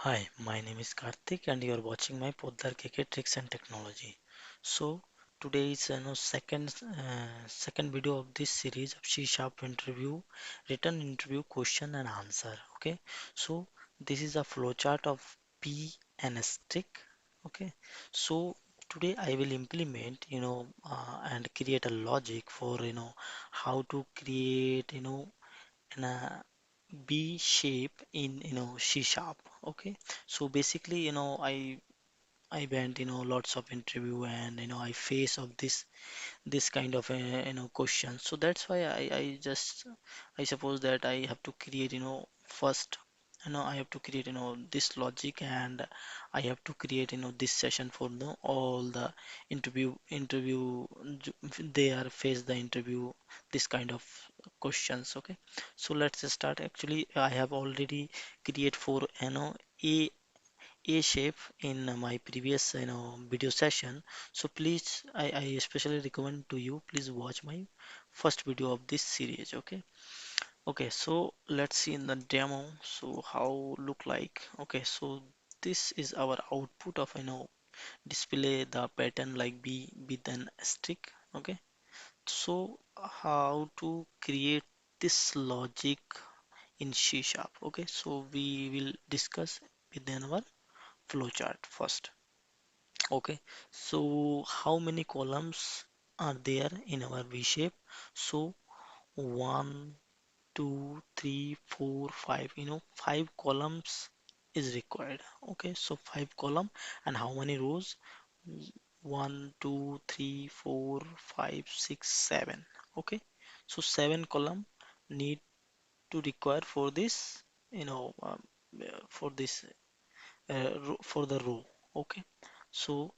Hi, my name is Karthik and you are watching my Poddar KK Tricks and Technology. So today is second video of this series of C Sharp interview, written interview question and answer. Okay, so this is a flowchart of P and Asterisk. Okay, so today I will implement and create a logic for how to create an B shape in C sharp. Okay, so basically I went lots of interview and I face of this kind of question, so that's why I suppose that I have to create first I have to create this logic, and I have to create this session for the all the interview they are face the interview this kind of questions. Okay, so let's just start. Actually I have already create for a shape in my previous video session, so please I especially recommend to you, please watch my first video of this series. Okay, so let's see in the demo so how look like. Okay, so this is our output of display the pattern like b with an asterisk. Okay, so how to create this logic in C sharp. Okay, so we will discuss within our flowchart first. Okay, so how many columns are there in our V shape? So one, two, three, four, five. Five columns is required. Okay, so five column, and how many rows? One, two, three, four, five, six, seven. Okay, so seven column need to require for this. For this for the row. Okay, so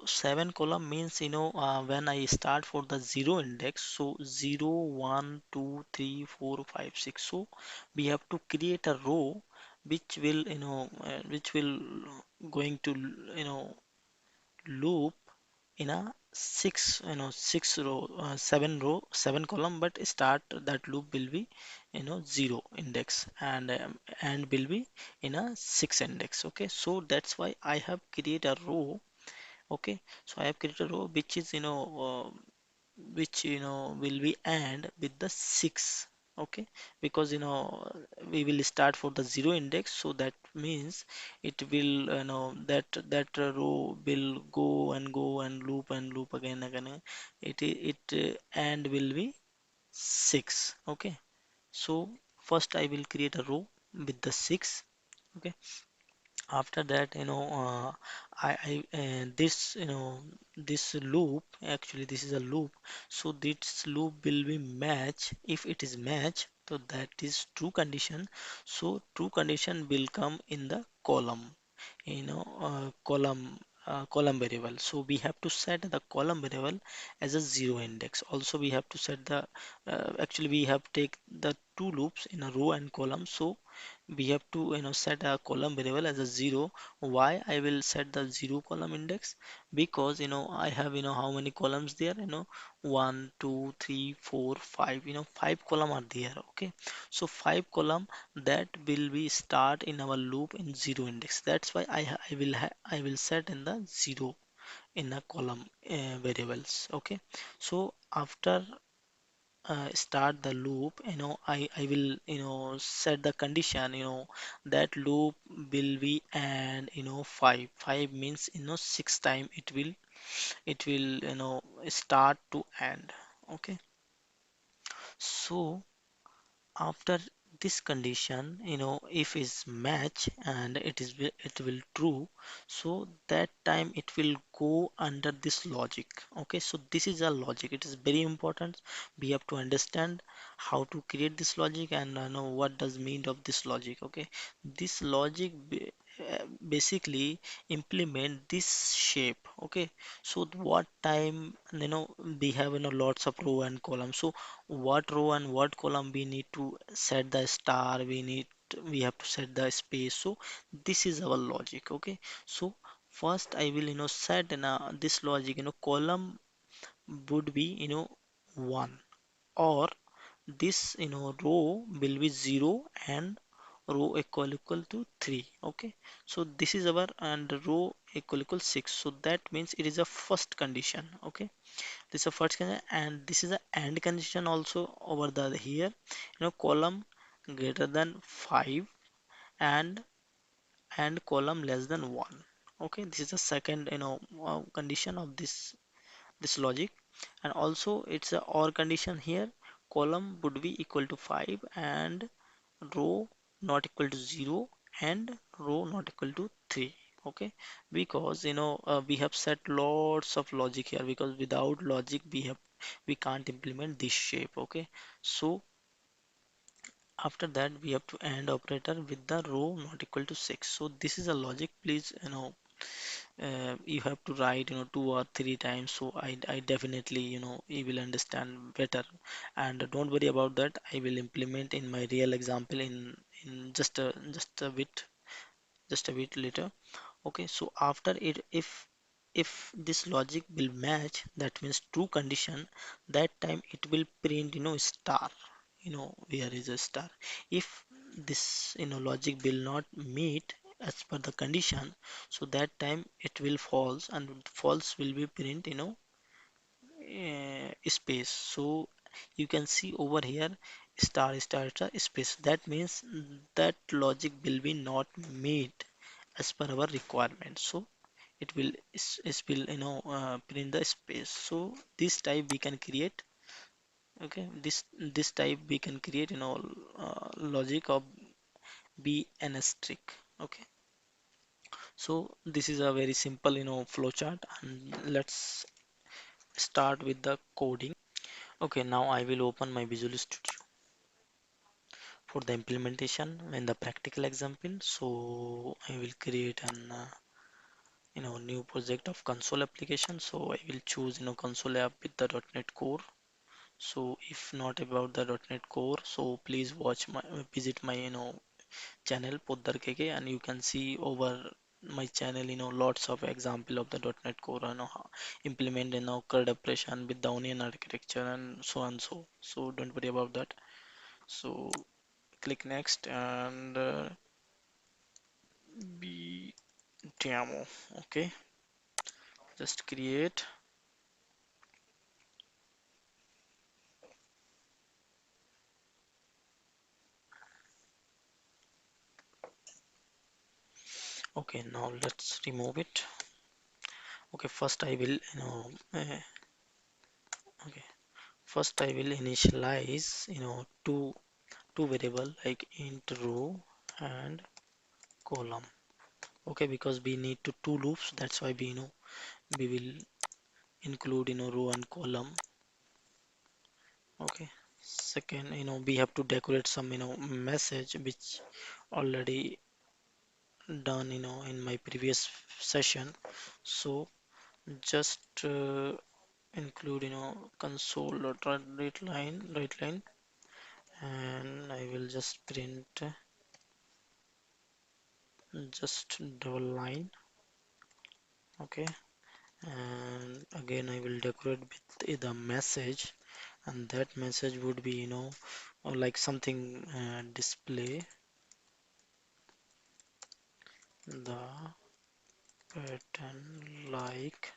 seven column means when I start for the zero index, so 0 1 2 3 4 5 6, so we have to create a row which will going to loop in a six row, seven column, but start that loop will be zero index, and will be in a six index. Okay, so that's why I have created a row. Okay, so I have created a row which is which will be and with the 6. Okay, because we will start for the zero index, so that means it will that row will go and loop again. It and will be 6. Okay, so first I will create a row with the 6. Okay, after that this this loop, actually this is a loop, so this loop will be match. If it is match, so that is true condition, so true condition will come in the column, column variable. So we have to set the column variable as a zero index. Also we have to set the actually we have take the two loops in a row and column, so we have to set a column variable as a zero. Why I will set the zero column index? Because I have how many columns there, 1 2 3 4 5, five column are there. Okay, so five column that will be start in our loop in zero index. That's why I will set in the zero in a column variables. Okay, so after start the loop, I will set the condition, that loop will be, and five means six time it will start to end. Okay, so after this condition, if is match and it will true, so that time it will go under this logic. Okay, so this is a logic, it is very important. We have to understand how to create this logic, and know what does mean of this logic. Okay, this logic basically implement this shape. Okay, so what time we have lots of row and column, so what row and what column we need to set the star, we have to set the space. So this is our logic. Okay, so first I will set this logic, column would be 1, or this row will be 0 and row equal to 3. Okay, so this is our and row equal 6, so that means it is a first condition. Okay, this is a first condition, and this is a and condition also over the here, column greater than 5 and column less than 1. Okay, this is the second condition of this logic. And also it's a or condition here, column would be equal to 5 and row not equal to 0 and row not equal to 3. Okay, because we have set lots of logic here, because without logic we can't implement this shape. Okay, so after that we have to AND operator with the row not equal to 6. So this is a logic, please you have to write 2 or 3 times, so I definitely you will understand better. And don't worry about that, I will implement in my real example in just a bit later. Okay, so after it, if this logic will match, that means true condition, that time it will print star. Where is a star? If this logic will not meet as per the condition, so that time it will false, and false will be print space. So you can see over here star star star space, that means that logic will be not meet as per our requirement, so it will print the space. So this type we can create. Okay, this type we can create logic of be an asterisk. Okay, so this is a very simple flowchart, and let's start with the coding. Okay, now I will open my Visual Studio for the implementation and the practical example. So I will create an new project of console application. So I will choose console app with the .NET Core. So if not about the .NET Core, so please visit my channel Poddar KK, and you can see over my channel lots of example of the .NET Core, how implement CRUD operation with the onion architecture and so on. So don't worry about that. So click next and be demo. Okay, just create. Okay, now let's remove it. Okay, first I will okay, first I will initialize two variable like int row and column. Okay, because we need to two loops, that's why we will include row and column. Okay, second we have to decorate some message which already done in my previous session. So just include console dot write line, and I will just print just double line. Okay, and again I will decorate with the message, and that message would be or like something display the pattern like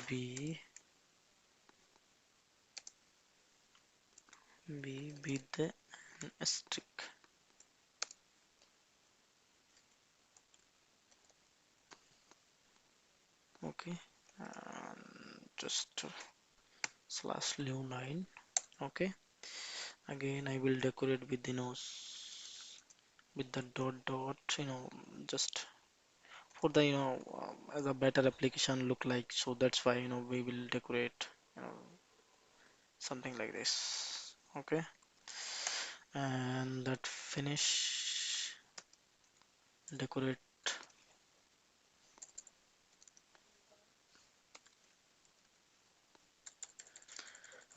b with the asterisk. Okay, and just slash new line. Okay, again I will decorate with with the dot dot just for the as a better application look like, so that's why we will decorate you know something like this. Okay, and that finish decorate.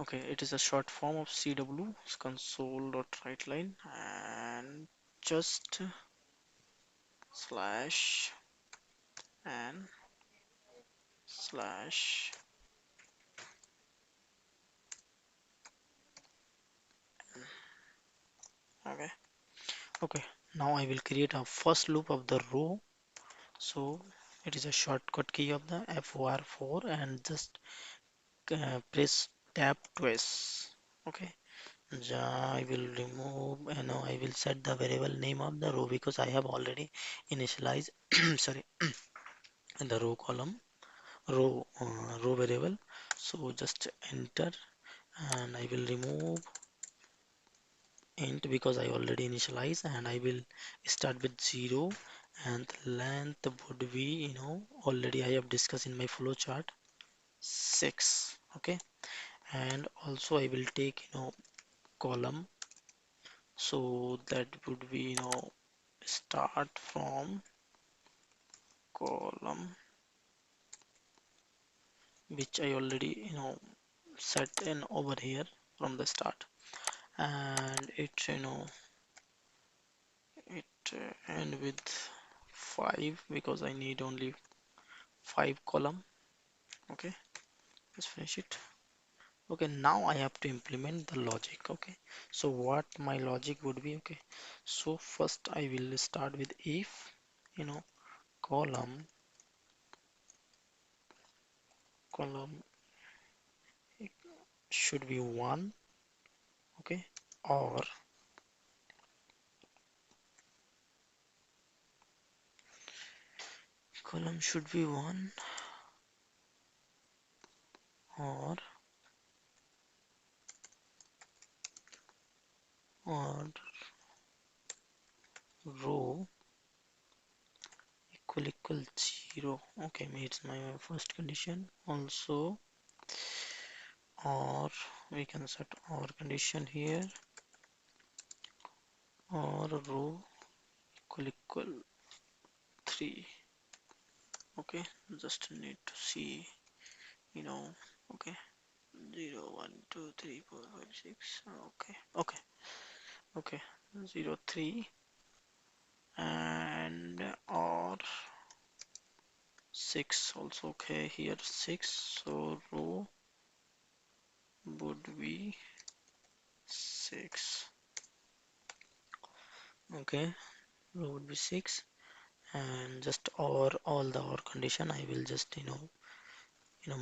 Okay, it is a short form of CW, console dot write line, and just slash and slash. Okay, Okay, now I will create a first loop of the row. So it is a shortcut key of the FOR4 and just press tab twice. Okay, I will remove, I will set the variable name of the row because I have already initialized sorry, the row variable. So just enter, and I will remove int because I already initialize, and I will start with 0, and the length would be, already I have discussed in my flowchart, 6. Okay, and also I will take, column, so that would be, start from column, which I already, set in over here from the start, and it, end with 5 because I need only 5 column. Okay, let's finish it. Okay, now I have to implement the logic. Okay, so what my logic would be? Okay, so first I will start with if, column column should be 1. Okay, or column should be 1, or or row equal 0. Okay, it's my first condition. Also, or we can set our condition here, or row equal 3. Okay, just need to see, you know okay, 0 1 2 3 4 5 6. Okay, okay, okay, 0 3, and or 6 also. Okay, here 6, so row would be 6. Okay, row would be 6, and just or all the or condition I will just,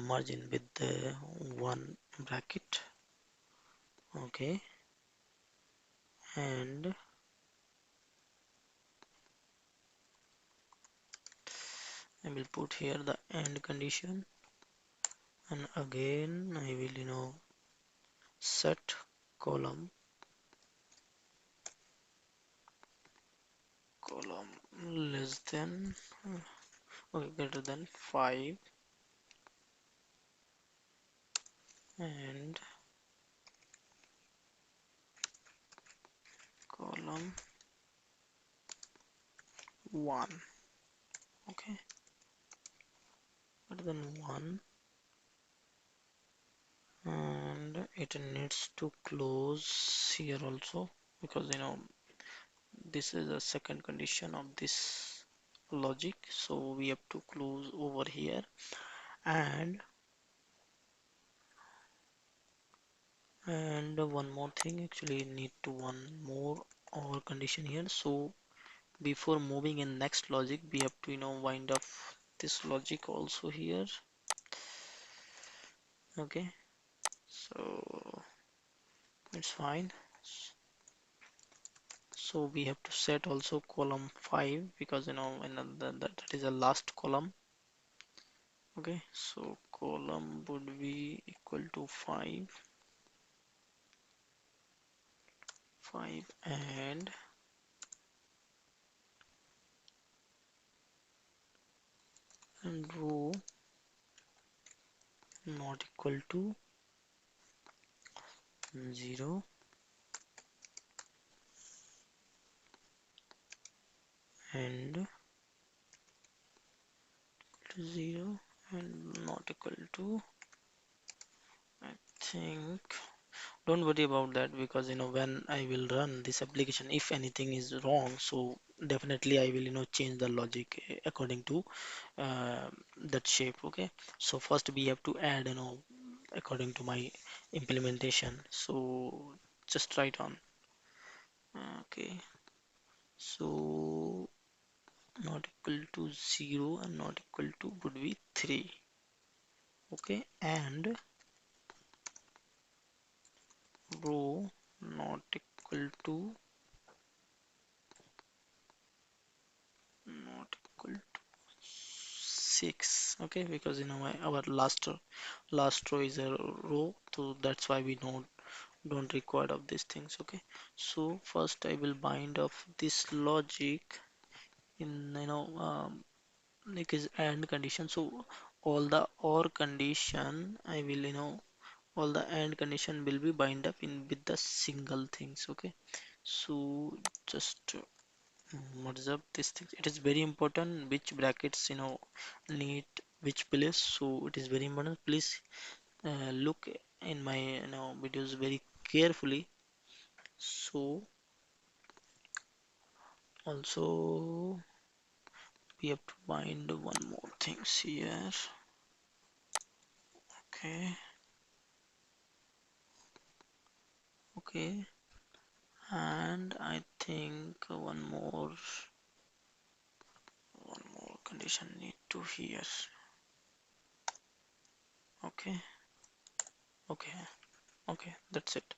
merge in with the one bracket. Okay, and I will put here the end condition, and again I will, set column less than, okay, greater than 5, and column 1. Okay, greater than 1, and it needs to close here also because, this is the second condition of this logic, so we have to close over here. And one more thing, actually need to one more or condition here. So before moving in next logic, we have to, wind up this logic also here. Okay, so it's fine. So we have to set also column 5 because, that is the last column. Okay, so column would be equal to 5, and row not equal to 0, and 0, and not equal to, I think, don't worry about that because, when I will run this application, if anything is wrong, so definitely I will, change the logic according to that shape. Okay, so first we have to add, according to my implementation, so just write on. Okay, So not equal to 0 and not equal to would be 3. Okay, and row not equal to not equal to 6. Okay, because our last row is a row, so that's why we don't require of these things. Okay, so first I will bind of this logic in like is and condition. So all the or condition I will all the and condition will be bind up in with the single things. Okay, so just what is up this thing, it is very important which brackets need which place. So it is very important, please look in my videos very carefully. So also we have to bind one more things here. Okay, okay, and I think one more condition need to here. Okay, okay, okay, that's it.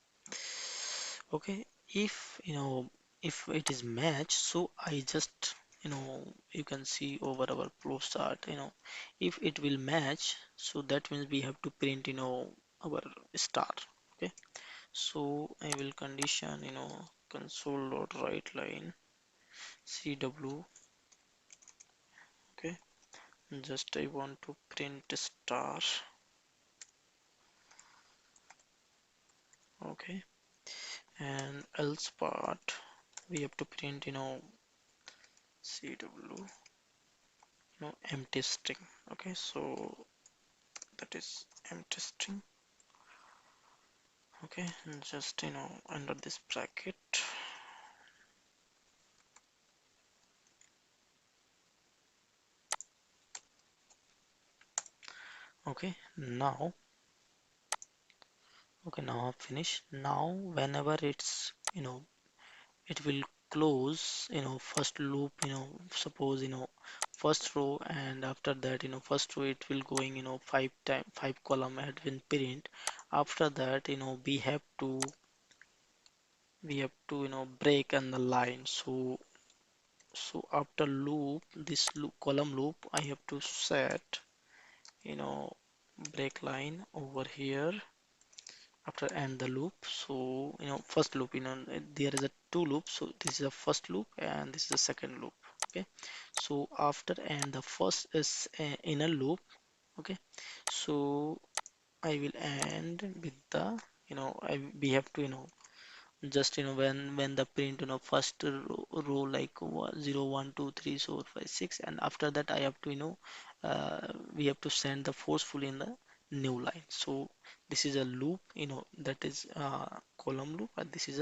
Okay, if if it is match, so I just you can see over our flow chart, if it will match, so that means we have to print our star. Okay, so I will condition console dot write line cw. Okay, just I want to print star. Okay, and else part we have to print cw empty string. Okay, so that is empty string. Okay, and just under this bracket. Okay, now I've finished. Now whenever it's it will close first loop, suppose first row, and after that first row it will going 5 column had been print. After that we have to break on the line. So after loop, this loop column loop, I have to set you know break line over here after end the loop. So first loop, there is a two loops, so this is the first loop and this is the second loop. Okay, so after and the first is inner loop. Okay, so I will end with the we have to just when the print first row like 0 1 2 3 4 5 6, and after that I have to we have to send the forceful in the new line. So this is a loop, that is column loop, and this is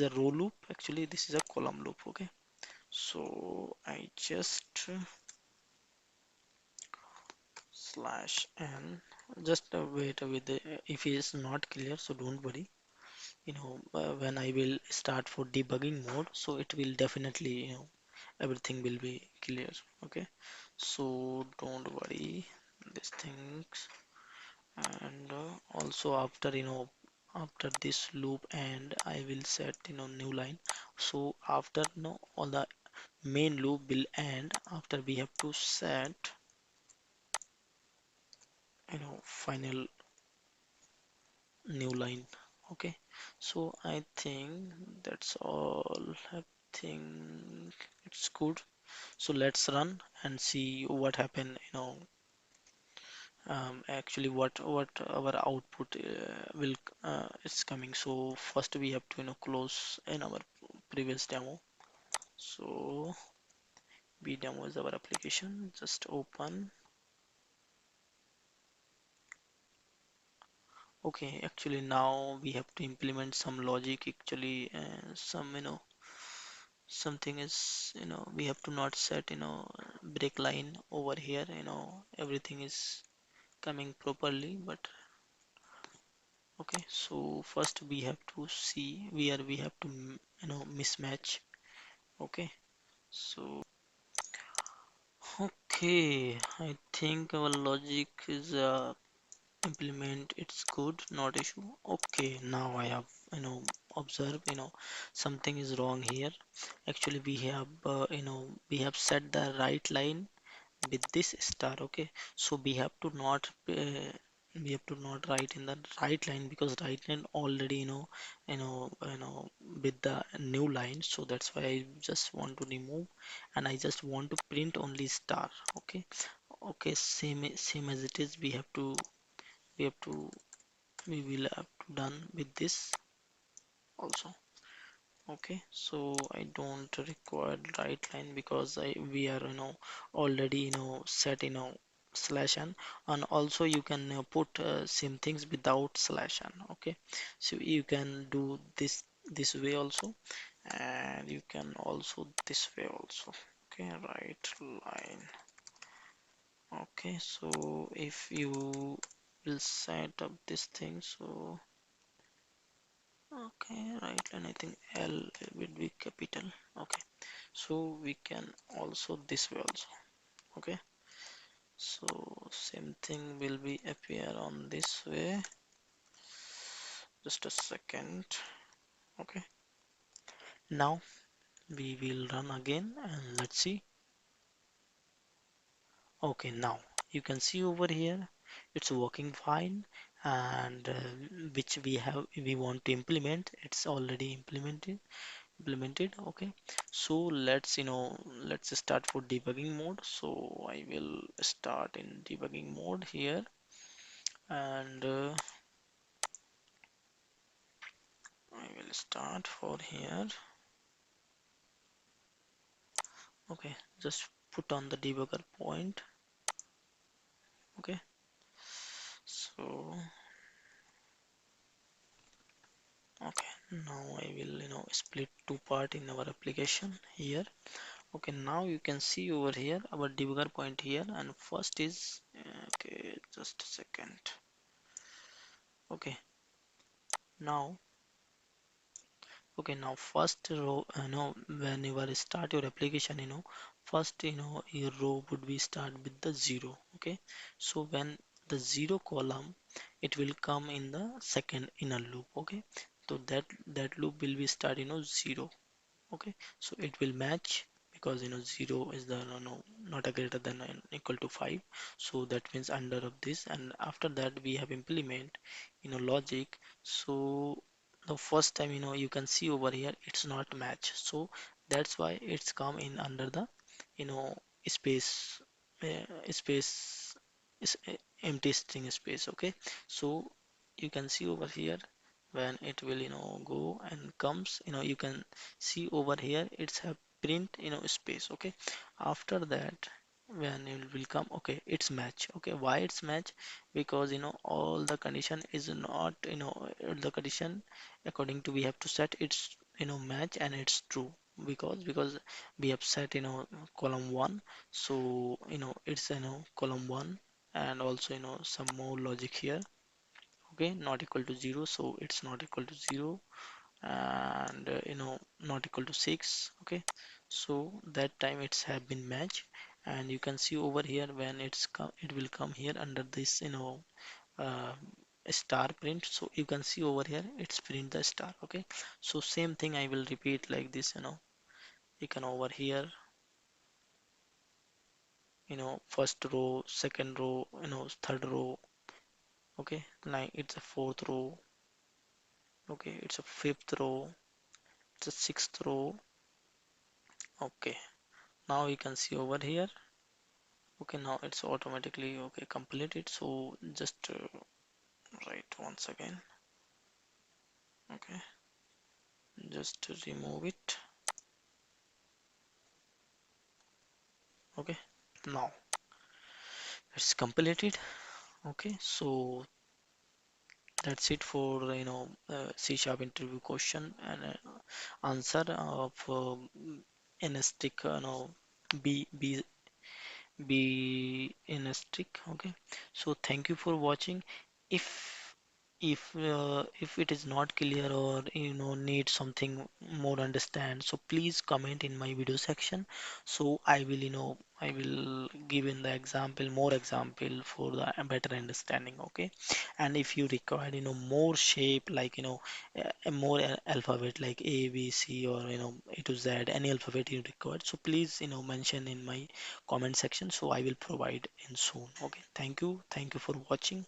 a row loop. Actually this is a column loop. Okay, so I just slash n, just wait with the if it is not clear, so don't worry. When I will start for debugging mode, so it will definitely everything will be clear. Okay, so don't worry these things. And also after after this loop, and I will set new line. So after all the main loop will end, after we have to set final new line. Okay, so I think that's all. I think it's good. So let's run and see what happened. Actually what our output will is coming. So first we have to close in our previous demo. So B demo is our application. Just open. Okay, actually now we have to implement some logic. Actually, some something is we have to not set break line over here. Everything is coming properly, but Okay, so first we have to see where we have to mismatch. Okay, so okay, I think our logic is implement, it's good, not issue. Okay, now I have observe something is wrong here. Actually we have we have set the right line with this star. Okay, so we have to not write in the right line, because right line already with the new line, so that's why I just want to remove, and I just want to print only star. Okay, okay, same as it is. We have to we will have to done with this also. Okay, so I don't require right line, because we are already set slash and also you can put same things without slash n. Okay, so you can do this way also, and you can also this way also. Okay, right line. Okay, so if you will set up this thing, so okay, right line, I think L will be capital. Okay, so we can also this way also. Okay, so same thing will be appear on this way. Just a second. Okay, now we will run again and let's see. Okay, now you can see over here it's working fine, and which we want to implement, it's already implemented. Okay, so let's start for debugging mode. So I will start in debugging mode here, and I will start for here. Okay, just put on the debugger point. Okay, so okay, now I will split two part in our application here. Okay, now you can see over here our debugger point here, and first is okay, just a second. Okay, now okay, now first row, whenever you start your application, first, your row would be start with the zero. Okay, so when the zero column, it will come in the second inner loop. Okay, so that loop will be start, zero. Okay, so it will match, because 0 is the not a greater than or equal to 5, so that means under of this, and after that we have implement logic. So the first time, you can see over here it's not match, so that's why it's come in under the you know space, space is empty string space. Okay, so you can see over here when it will go and comes, you can see over here it's have print space. Okay, after that when it will come, okay, it's match. Okay, why it's match? Because all the condition is not, the condition according to we have to set it's match and it's true, because we have set column 1, so it's column 1, and also some more logic here. Okay, not equal to 0, so it's not equal to 0, and not equal to 6. Okay, so that time it's have been matched, and you can see over here when it will come here under this uh, star print, so you can see over here it's print the star. Okay, so same thing I will repeat like this. You can over here, first row, second row, third row. Okay, like it's a fourth row. Okay, it's a fifth row, it's a sixth row. Okay, now you can see over here. Okay, now it's automatically okay completed, so just write once again. Okay, just to remove it. Okay, now it's completed. Okay, so that's it for C sharp interview question and answer of in a stick, b be in a stick. Okay, so thank you for watching. If If it is not clear or need something more understand, so please comment in my video section, so I will give in the example, more example for the better understanding. Okay. And if you require more shape, like a more alphabet like A B C, or A to Z, any alphabet you require, so please mention in my comment section, so I will provide in soon. Okay, thank you for watching.